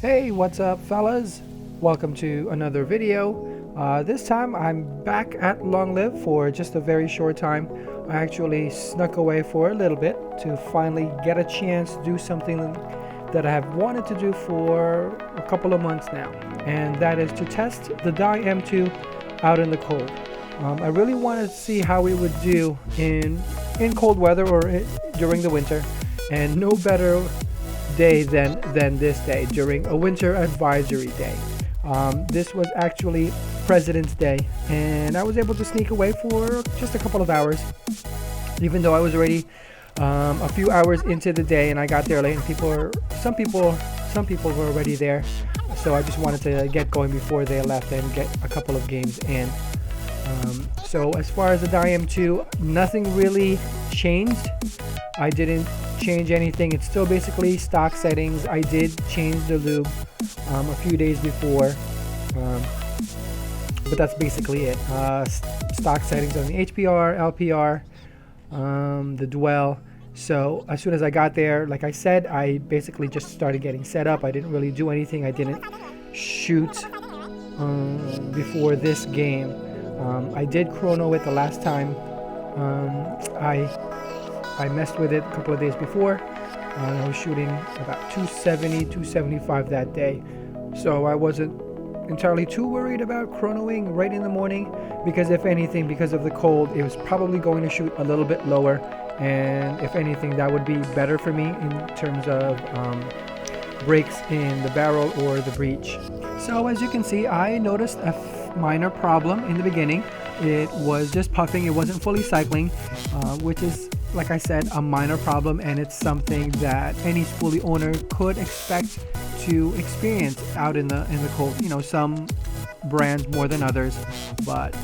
Hey, what's up fellas? Welcome to another video. This time I'm back at Long Live for just a very short time. I actually snuck away for a little bit to finally get a chance to do something that I have wanted to do for a couple of months now, and that is to test the M2 out in the cold. I really wanted to see how it would do in cold weather or during the winter, and no better day than this day during a winter advisory day. This was actually President's Day, and I was able to sneak away for just a couple of hours, even though I was already a few hours into the day and I got there late, and some people were already there, so I just wanted to get going before they left and get a couple of games in. So as far as the M2, nothing really changed. I didn't change anything. It's still basically stock settings. I did change the lube a few days before, but that's basically it. Stock settings on the HPR, LPR, the dwell. So as soon as I got there, like I said, I basically just started getting set up. I didn't really do anything. I didn't shoot before this game. I did chrono it the last time. I messed with it a couple of days before. I was shooting about 270, 275 that day. So I wasn't entirely too worried about chronoing right in the morning, because if anything, because of the cold, it was probably going to shoot a little bit lower. And if anything, that would be better for me in terms of breaks in the barrel or the breech. So as you can see, I noticed a minor problem in the beginning. It was just puffing. It wasn't fully cycling, which is, like I said, a minor problem, and it's something that any spoolie owner could expect to experience out in the cold. You know, some brands more than others, but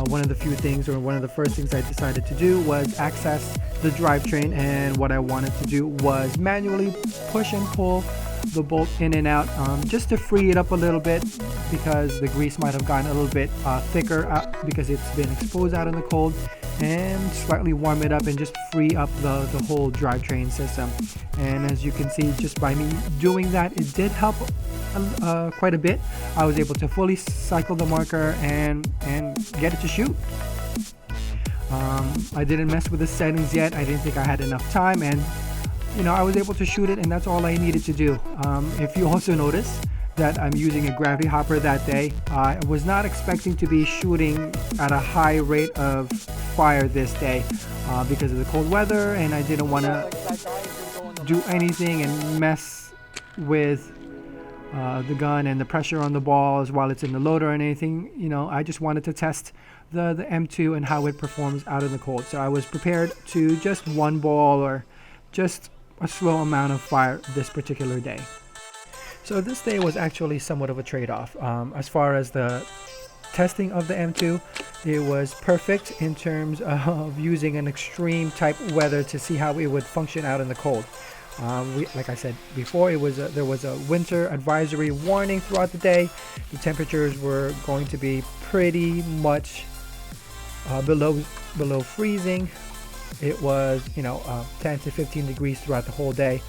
one of the few things, or one of the first things I decided to do was access the drivetrain, and what I wanted to do was manually push and pull the bolt in and out, just to free it up a little bit, because the grease might have gotten a little bit thicker because it's been exposed out in the cold, and slightly warm it up and just free up the whole drivetrain system. And as you can see, just by me doing that, it did help quite a bit. I was able to fully cycle the marker and get it to shoot. I didn't mess with the settings yet. I didn't think I had enough time, and you know, I was able to shoot it, and that's all I needed to do. If you also notice that I'm using a gravity hopper that day, I was not expecting to be shooting at a high rate of fire this day because of the cold weather, and I didn't want to do anything and mess with the gun and the pressure on the balls while it's in the loader and anything. You know, I just wanted to test the M2 and how it performs out in the cold. So I was prepared to just one ball or just a slow amount of fire this particular day. So this day was actually somewhat of a trade-off. As far as the testing of the M2, it was perfect in terms of using an extreme type weather to see how it would function out in the cold. Like I said before, there was a winter advisory warning throughout the day. The temperatures were going to be pretty much below freezing. It was, you know, 10 to 15 degrees throughout the whole day.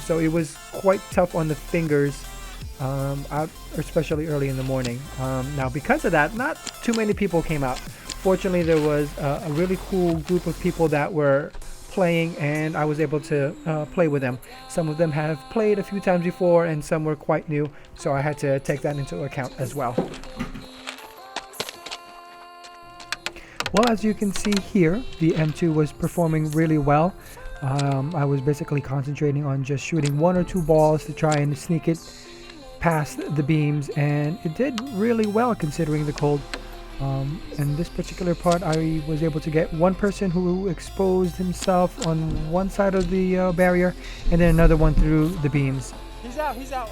So it was quite tough on the fingers, out, especially early in the morning. Now, because of that, not too many people came out. Fortunately, there was a really cool group of people that were playing, and I was able to play with them. Some of them have played a few times before, and some were quite new, so I had to take that into account as well. Well, as you can see here, the M2 was performing really well. I was basically concentrating on just shooting one or two balls to try and sneak it past the beams, and it did really well considering the cold. And this particular part, I was able to get one person who exposed himself on one side of the barrier, and then another one through the beams. He's out, he's out.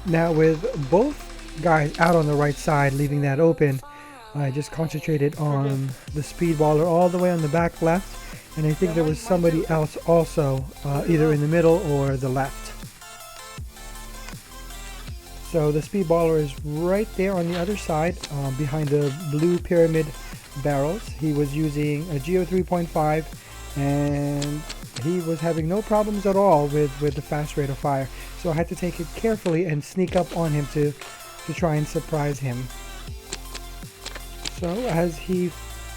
Now, with both guys out on the right side, leaving that open, I just concentrated on the speedballer all the way on the back left, and I think there was somebody else also either in the middle or the left. So the speedballer is right there on the other side, behind the blue pyramid barrels. He was using a Geo 3.5, and he was having no problems at all with the fast rate of fire. So I had to take it carefully and sneak up on him to try and surprise him. So as he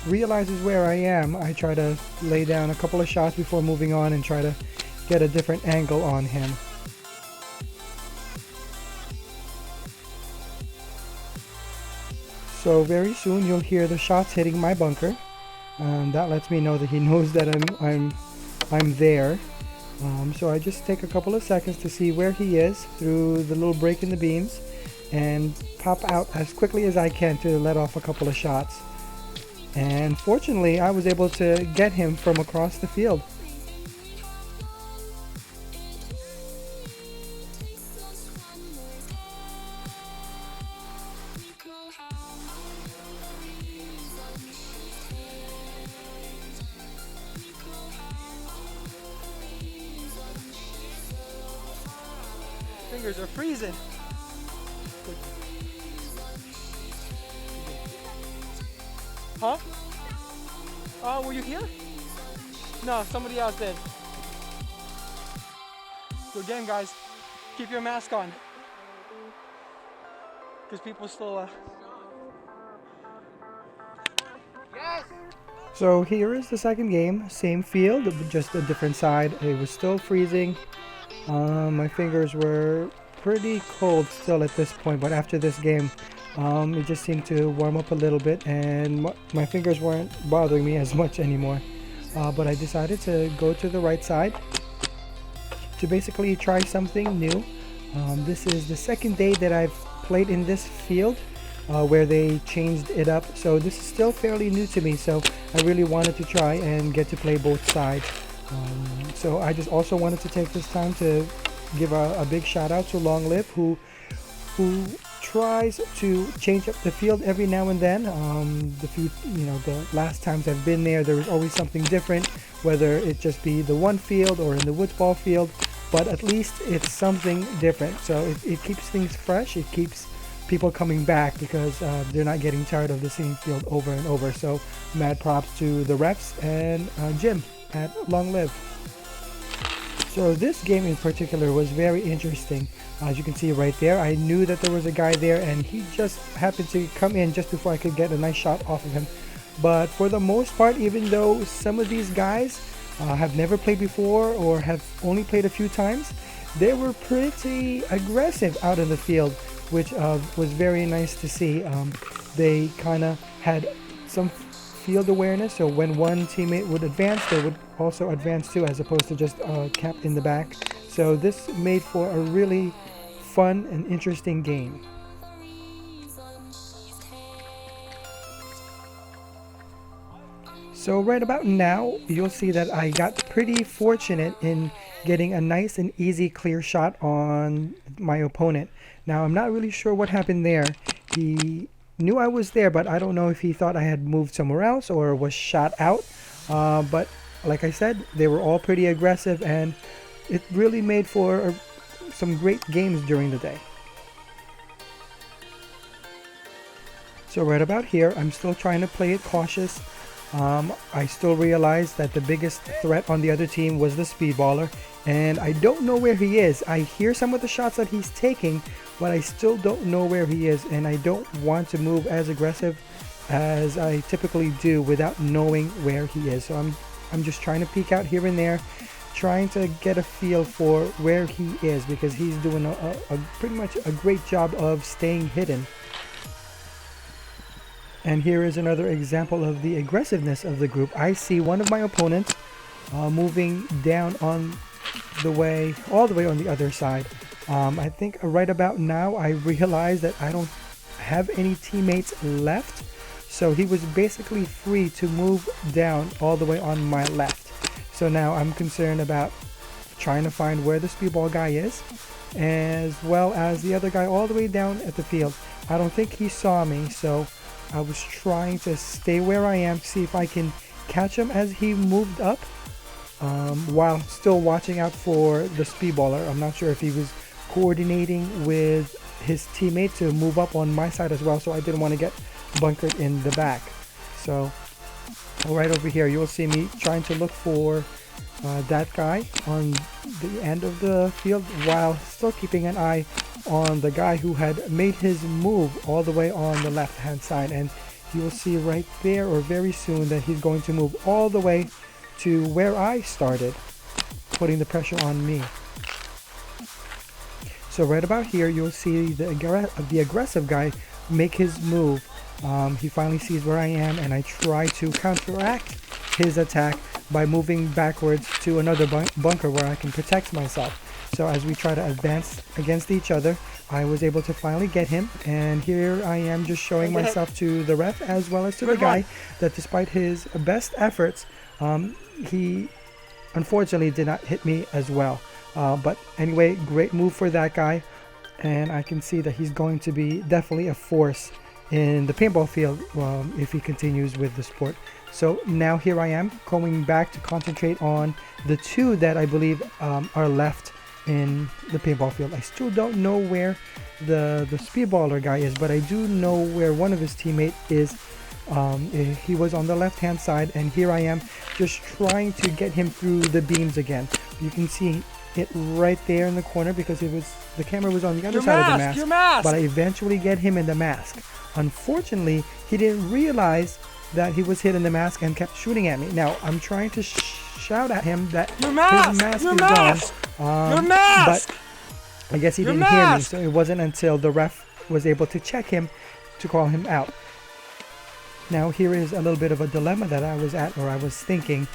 realizes where I am, I try to lay down a couple of shots before moving on and try to get a different angle on him. So very soon you'll hear the shots hitting my bunker. That lets me know that he knows that I'm there. So I just take a couple of seconds to see where he is through the little break in the beams and pop out as quickly as I can to let off a couple of shots. And fortunately, I was able to get him from across the field. Fingers are freezing. Huh? Oh, were you here? No, somebody else did. Good game, guys. Keep your mask on. Because people still... Yes! So here is the second game. Same field, just a different side. It was still freezing. My fingers were pretty cold still at this point, but after this game, it just seemed to warm up a little bit, and my fingers weren't bothering me as much anymore. But I decided to go to the right side to basically try something new. This is the second day that I've played in this field where they changed it up, so this is still fairly new to me, so I really wanted to try and get to play both sides. So I just also wanted to take this time to give a big shout out to Long Live, who tries to change up the field every now and then. The last times I've been there was always something different, whether it just be the one field or in the woods ball field, but at least it's something different. So it keeps things fresh. It keeps people coming back because they're not getting tired of the same field over and over. So mad props to the refs and Jim at Long Live. So this game in particular was very interesting. As you can see right there, I knew that there was a guy there, and he just happened to come in just before I could get a nice shot off of him. But for the most part, even though some of these guys have never played before or have only played a few times, they were pretty aggressive out in the field, which was very nice to see. They kind of had some field awareness, so when one teammate would advance, they would also advance too, as opposed to just camped in the back. So this made for a really fun and interesting game. So right about now, you'll see that I got pretty fortunate in getting a nice and easy clear shot on my opponent. Now I'm not really sure what happened there. He knew I was there, but I don't know if he thought I had moved somewhere else or was shot out. But like I said, they were all pretty aggressive, and it really made for some great games during the day. So right about here, I'm still trying to play it cautious. I still realize that the biggest threat on the other team was the speedballer, and I don't know where he is. I hear some of the shots that he's taking, but I still don't know where he is, and I don't want to move as aggressive as I typically do without knowing where he is. So I'm just trying to peek out here and there, trying to get a feel for where he is, because he's doing a pretty much a great job of staying hidden. And here is another example of the aggressiveness of the group. I see one of my opponents moving down on the way, all the way on the other side. I think right about now I realize that I don't have any teammates left. So he was basically free to move down all the way on my left. So now I'm concerned about trying to find where the speedball guy is, as well as the other guy all the way down at the field. I don't think he saw me, so I was trying to stay where I am to see if I can catch him as he moved up, while still watching out for the speedballer. I'm not sure if he was coordinating with his teammate to move up on my side as well, so I didn't want to get bunkered in the back. So right over here, you'll see me trying to look for that guy on the end of the field while still keeping an eye on the guy who had made his move all the way on the left hand side. And you will see right there or very soon that he's going to move all the way to where I started, putting the pressure on me. So right about here, you'll see the aggressive guy make his move. He finally sees where I am, and I try to counteract his attack by moving backwards to another bunker where I can protect myself. So as we try to advance against each other, I was able to finally get him, and here I am just showing myself to the ref as well as to the guy that despite his best efforts, he unfortunately did not hit me as well. But anyway, great move for that guy, and I can see that he's going to be definitely a force in the paintball field if he continues with the sport. So now here I am going back to concentrate on the two that I believe are left in the paintball field. I still don't know where the speedballer guy is, but I do know where one of his teammates is. He was on the left hand side, and here I am just trying to get him through the beams again. You can see it right there in the corner because the camera was on the other side of the mask, but I eventually get him in the mask. Unfortunately, he didn't realize that he was hit in the mask and kept shooting at me. Now I'm trying to shout at him that his mask is gone, but I guess he didn't hear me, so it wasn't until the ref was able to check him to call him out. Now here is a little bit of a dilemma that I was at, or I was thinking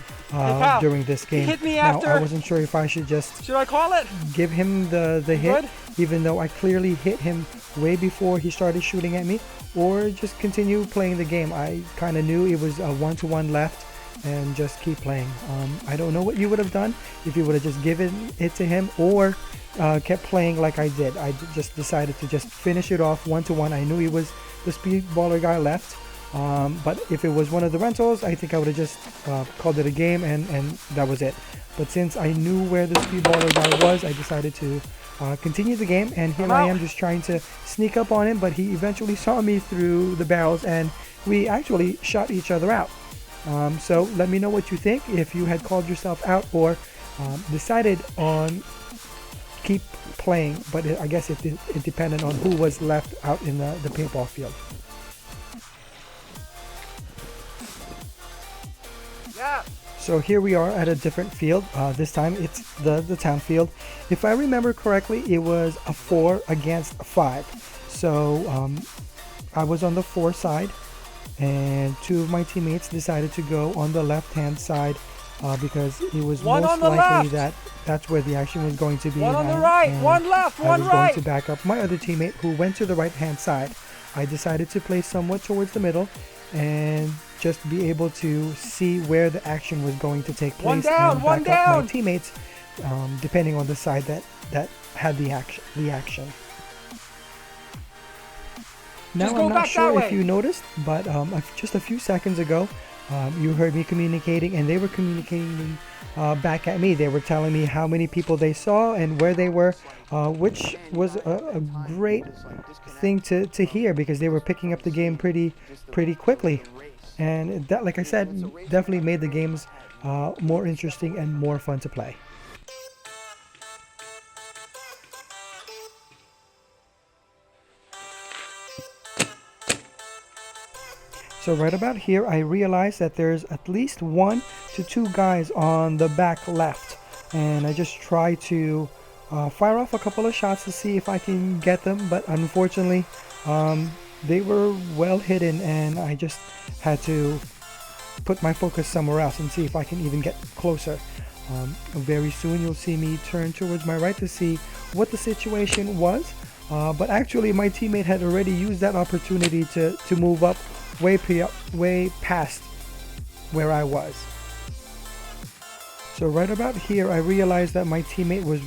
during this game. He hit me now after. I wasn't sure if I should I call it? Give him the hit, even though I clearly hit him way before he started shooting at me, or just continue playing the game. I kind of knew it was a 1-to-1 left and just keep playing. I don't know what you would have done if you would have just given it to him or kept playing like I did. I just decided to just finish it off 1-to-1. I knew he was the speedballer guy left. But if it was one of the rentals, I think I would have just called it a game and that was it. But since I knew where the speedballer guy was, I decided to continue the game, and here I am just trying to sneak up on him, but he eventually saw me through the barrels and we actually shot each other out. So let me know what you think, if you had called yourself out or decided on keep playing, but I guess it depended on who was left out in the paintball field. So here we are at a different field. This time it's the town field. If I remember correctly, it was a 4 against 5. So I was on the 4 side, and two of my teammates decided to go on the left hand side because it was most likely that that's where the action was going to be. One on the right, one left, one right. I was going to back up my other teammate who went to the right hand side. I decided to play somewhat towards the middle and just be able to see where the action was going to take place and back up my teammates depending on the side that had the action. Now I'm not sure if you noticed, but just a few seconds ago you heard me communicating, and they were communicating back at me. They were telling me how many people they saw and where they were, which was a great thing to hear, because they were picking up the game pretty quickly, and that, like I said, definitely made the games more interesting and more fun to play. So right about here, I realized that there's at least 1 to 2 guys on the back left, and I just try to fire off a couple of shots to see if I can get them, but unfortunately they were well hidden, and I just had to put my focus somewhere else and see if I can even get closer. Very soon you'll see me turn towards my right to see what the situation was, but actually my teammate had already used that opportunity to move up way past where I was. So right about here I realized that my teammate was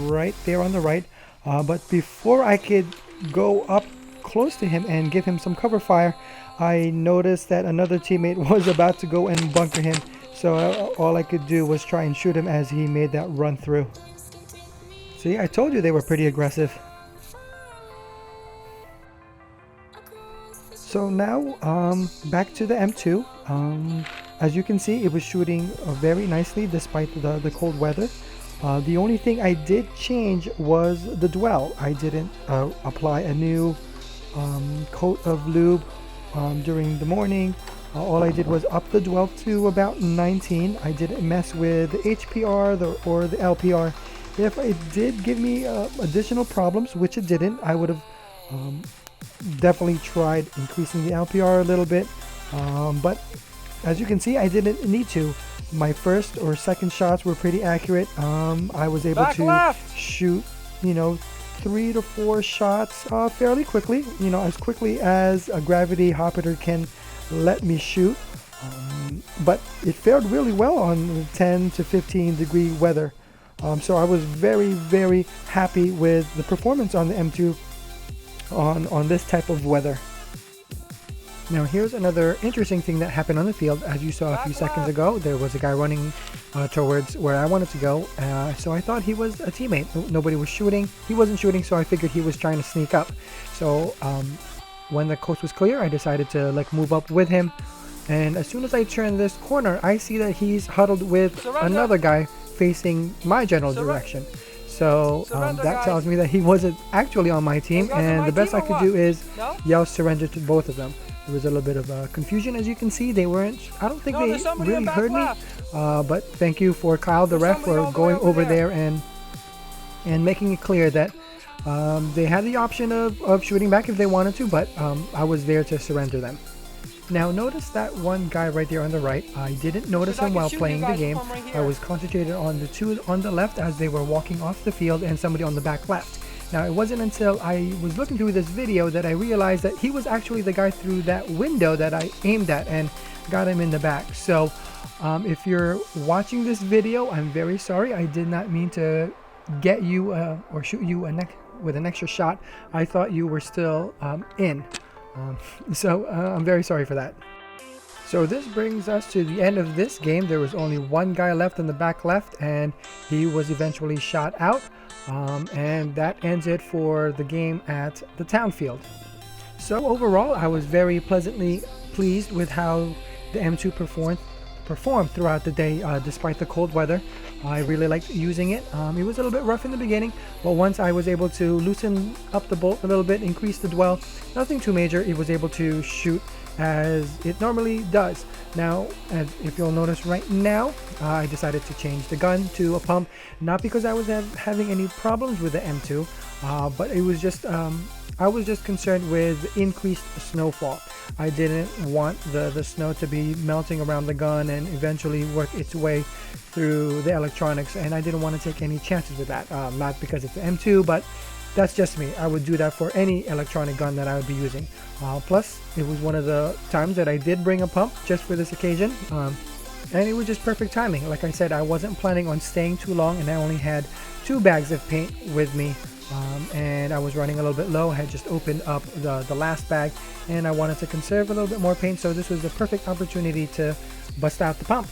right there on the right, but before I could go up close to him and give him some cover fire, I noticed that another teammate was about to go and bunker him, so all I could do was try and shoot him as he made that run through. See, I told you they were pretty aggressive. So now back to the M2. As you can see, it was shooting very nicely despite the cold weather. The only thing I did change was the dwell. I didn't apply a new coat of lube during the morning. All I did was up the dwell to about 19. I didn't mess with the HPR or the LPR. If it did give me additional problems, which it didn't, I would have definitely tried increasing the LPR a little bit. But as you can see, I didn't need to. My first or second shots were pretty accurate. I was able to shoot, 3 to 4 shots fairly quickly, as quickly as a gravity hopper can let me shoot. But it fared really well on 10 to 15 degree weather. So I was very, very happy with the performance on the M2 on this type of weather. Now here's another interesting thing that happened on the field. As you saw a few seconds ago, there was a guy running towards where I wanted to go. So I thought he was a teammate. Nobody was shooting. He wasn't shooting, so I figured he was trying to sneak up. So when the coast was clear, I decided to move up with him. And as soon as I turn this corner, I see that he's huddled with another guy facing my general direction. So that tells me that he wasn't actually on my team, and the best I could do is yell surrender to both of them. There was a little bit of confusion, as you can see. They weren't, I don't think they really heard me, but thank you for Kyle the ref for going over there and making it clear that they had the option of shooting back if they wanted to, but I was there to surrender them. Now notice that one guy right there on the right. I didn't notice him while playing the game. I was concentrated on the two on the left as they were walking off the field and somebody on the back left. Now it wasn't until I was looking through this video that I realized that he was actually the guy through that window that I aimed at and got him in the back. So if you're watching this video, I'm very sorry. I did not mean to get you or shoot you with an extra shot. I thought you were still in. So I'm very sorry for that. So this brings us to the end of this game. There was only one guy left in the back left, and he was eventually shot out. And that ends it for the game at the town field. So overall, I was very pleasantly pleased with how the M2 performed throughout the day despite the cold weather. I really liked using it. It was a little bit rough in the beginning, but once I was able to loosen up the bolt a little bit, increase the dwell, nothing too major, it was able to shoot as it normally does. Now, if you'll notice right now, I decided to change the gun to a pump, not because I was having any problems with the M2, but it was just I was just concerned with increased snowfall. I didn't want the snow to be melting around the gun and eventually work its way through the electronics, and I didn't want to take any chances with that. Not because it's an M2, but that's just me. I would do that for any electronic gun that I would be using. Plus, it was one of the times that I did bring a pump just for this occasion, and it was just perfect timing. Like I said, I wasn't planning on staying too long, and I only had 2 bags of paint with me. And I was running a little bit low. I had just opened up the last bag, and I wanted to conserve a little bit more paint, so this was the perfect opportunity to bust out the pump.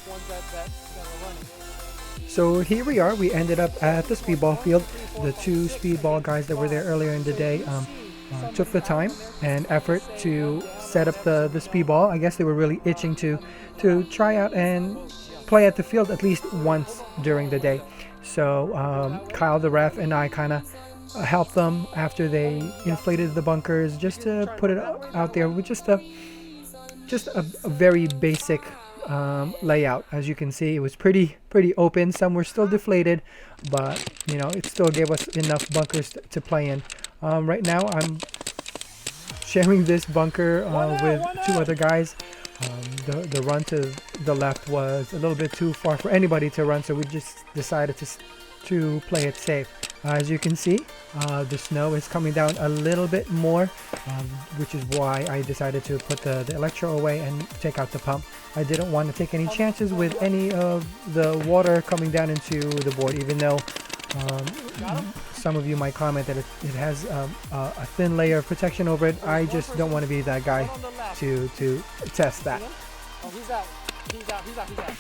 So here we are. We ended up at the speedball field. The 2 speedball guys that were there earlier in the day took the time and effort to set up the speedball. I guess they were really itching to try out and play at the field at least once during the day. So Kyle the ref and I kind of helped them after they inflated the bunkers, just to put it out there with just a very basic layout. As you can see, it was pretty open. Some were still deflated, but it still gave us enough bunkers to play in. Right now I'm sharing this bunker with 2 other guys. The run to the left was a little bit too far for anybody to run, so we just decided to play it safe. As you can see, the snow is coming down a little bit more, which is why I decided to put the electro away and take out the pump. I didn't want to take any chances with any of the water coming down into the board, even though some of you might comment that it has a thin layer of protection over it. I just don't want to be that guy to test that.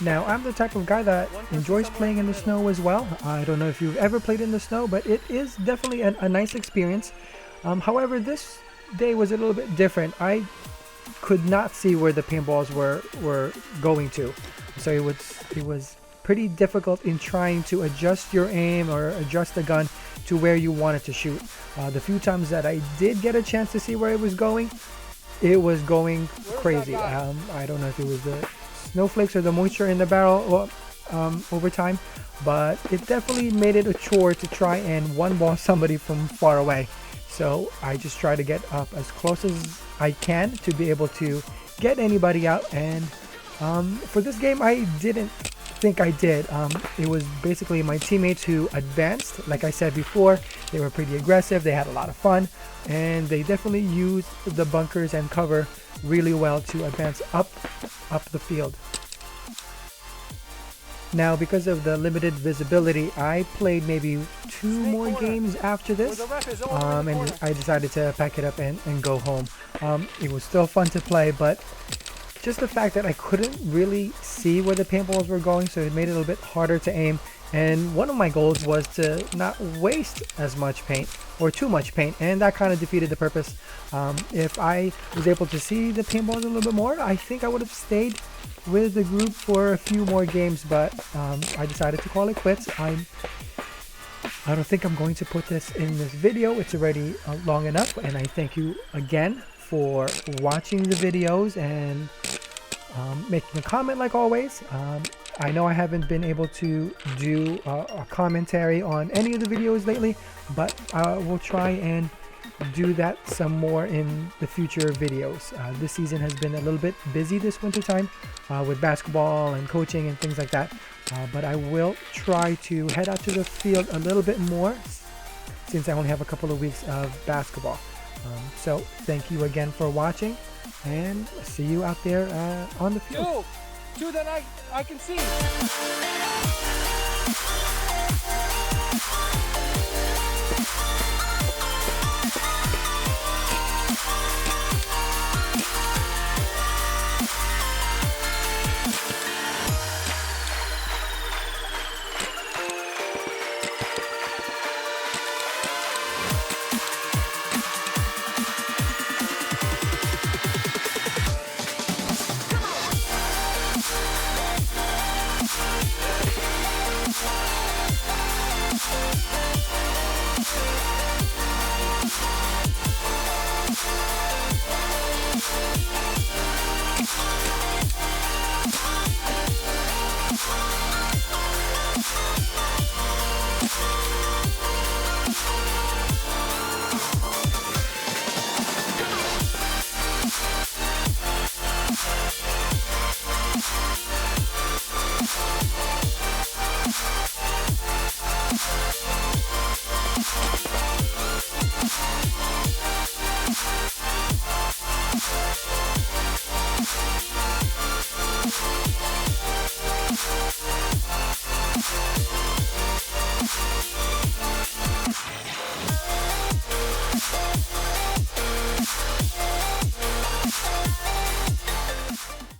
Now, I'm the type of guy that enjoys playing in the snow as well. I don't know if you've ever played in the snow, but it is definitely a nice experience. However, this day was a little bit different. I could not see where the paintballs were going to. So it was pretty difficult in trying to adjust your aim or adjust the gun to where you wanted to shoot. The few times that I did get a chance to see where it was going crazy. I don't know if it was the snowflakes or the moisture in the barrel over time, but it definitely made it a chore to try and one-ball somebody from far away. So I just try to get up as close as I can to be able to get anybody out. And for this game, I didn't think I did. It was basically my teammates who advanced. Like I said before, they were pretty aggressive, they had a lot of fun, and they definitely used the bunkers and cover really well to advance up the field. Now, because of the limited visibility, I played maybe 2 more games after this, and I decided to pack it up and go home. It was still fun to play, but just the fact that I couldn't really see where the paintballs were going, so it made it a little bit harder to aim. And one of my goals was to not waste as much paint or too much paint, and that kind of defeated the purpose. If I was able to see the paintballs a little bit more, I think I would have stayed with the group for a few more games, but I decided to call it quits. I don't think I'm going to put this in this video. It's already long enough, and I thank you again for watching the videos and making a comment like always. I know I haven't been able to do a commentary on any of the videos lately, but we'll try and do that some more in the future videos. This season has been a little bit busy this winter time with basketball and coaching and things like that, but I will try to head out to the field a little bit more since I only have a couple of weeks of basketball. So thank you again for watching, and see you out there on the field. Two that I can see.